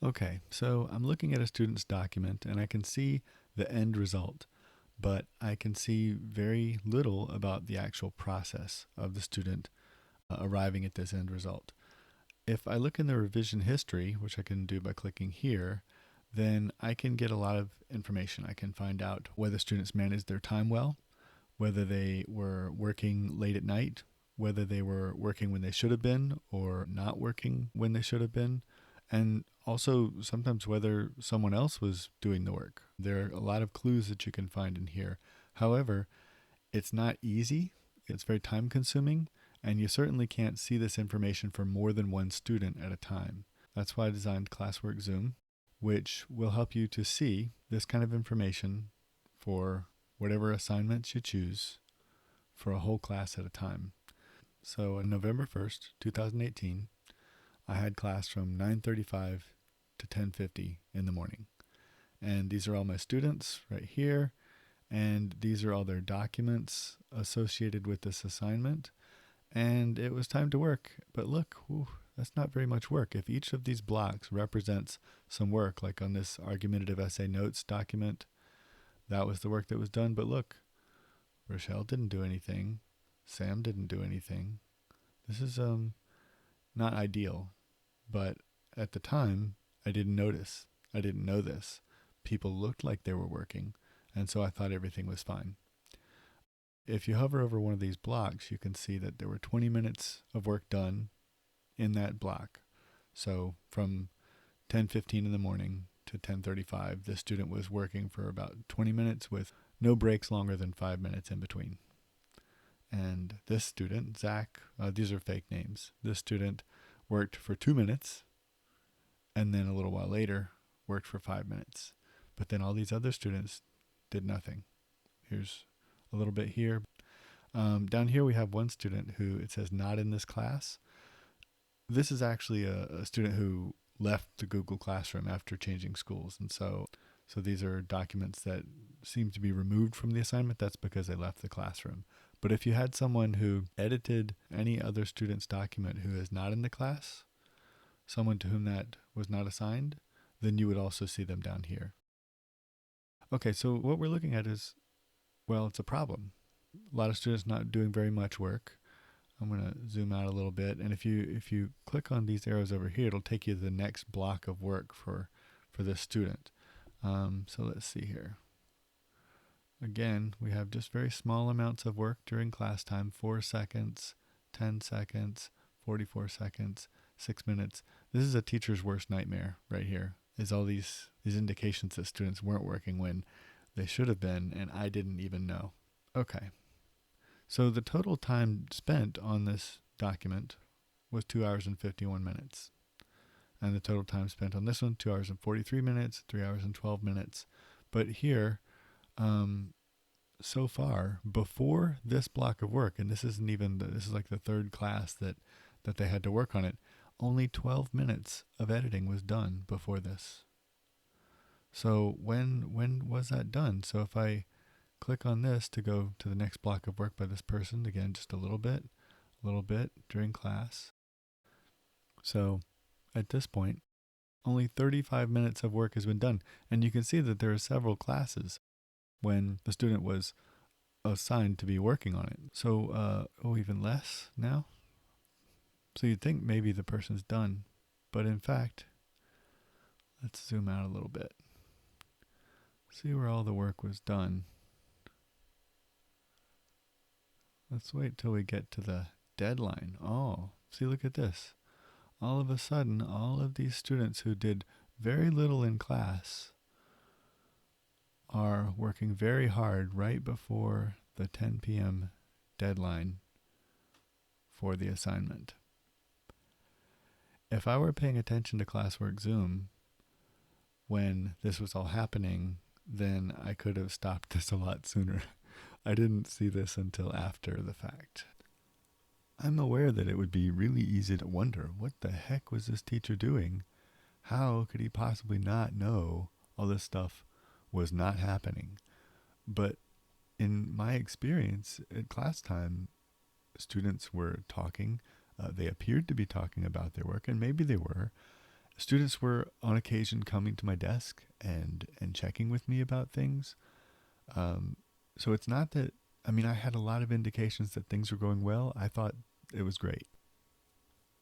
Okay, so I'm looking at a student's document and I can see the end result, but I can see very little about the actual process of the student arriving at this end result. If I look in the revision history, which I can do by clicking here, then I can get a lot of information. I can find out whether students managed their time well, whether they were working late at night, whether they were working when they should have been or not working when they should have been, and also sometimes whether someone else was doing the work. There are a lot of clues that you can find in here. However, it's not easy, it's very time consuming, and you certainly can't see this information for more than one student at a time. That's why I designed Classwork Zoom, which will help you to see this kind of information for whatever assignments you choose for a whole class at a time. So on November 1st, 2018, I had class from 9:35 to 10:50 in the morning. And these are all my students right here, and these are all their documents associated with this assignment. And it was time to work. But look, that's not very much work. If each of these blocks represents some work, like on this argumentative essay notes document, that was the work that was done. But look, Rochelle didn't do anything. Sam didn't do anything. This is not ideal, but at the time, I didn't notice. I didn't know this. People looked like they were working, and so I thought everything was fine. If you hover over one of these blocks, you can see that there were 20 minutes of work done in that block. So from 10:15 in the morning to 10:35, the student was working for about 20 minutes with no breaks longer than 5 minutes in between. And this student, Zach, these are fake names. This student worked for 2 minutes and then a little while later worked for 5 minutes. But then all these other students did nothing. Here's a little bit here. Down here we have one student who it says not in this class. This is actually a student who left the Google Classroom after changing schools. And so these are documents that seem to be removed from the assignment. That's because they left the classroom. But if you had someone who edited any other student's document who is not in the class, someone to whom that was not assigned, then you would also see them down here. Okay, so what we're looking at is, well, it's a problem. A lot of students not doing very much work. I'm going to zoom out a little bit, and if you click on these arrows over here, it'll take you to the next block of work for this student. So let's see here. Again, we have just very small amounts of work during class time, 4 seconds, 10 seconds, 44 seconds, 6 minutes. This is a teacher's worst nightmare right here, is all these indications that students weren't working when they should have been, and I didn't even know. Okay, so the total time spent on this document was 2 hours and 51 minutes. And the total time spent on this one, 2 hours and 43 minutes, 3 hours and 12 minutes. But here, so far, before this block of work, and this isn't even, this is like the third class that they had to work on it, only 12 minutes of editing was done before this. So when was that done? So if I click on this to go to the next block of work by this person, again, just a little bit during class. So at this point, only 35 minutes of work has been done. And you can see that there are several classes when the student was assigned to be working on it. So, even less now. So you'd think maybe the person's done. But in fact, let's zoom out a little bit. See where all the work was done. Let's wait till we get to the deadline. Oh, see, look at this. All of a sudden, all of these students who did very little in class are working very hard right before the 10 p.m. deadline for the assignment. If I were paying attention to Classwork Zoom when this was all happening, then I could have stopped this a lot sooner. I didn't see this until after the fact. I'm aware that it would be really easy to wonder, what the heck was this teacher doing? How could he possibly not know all this stuff was not happening? But in my experience at class time, students were talking. They appeared to be talking about their work, and maybe they were. Students were on occasion coming to my desk and checking with me about things. Um, so it's not that, I mean, I had a lot of indications that things were going well. I thought it was great.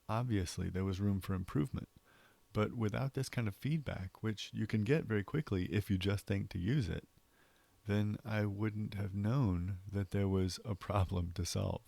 Obviously, there was room for improvement. But without this kind of feedback, which you can get very quickly if you just think to use it, then I wouldn't have known that there was a problem to solve.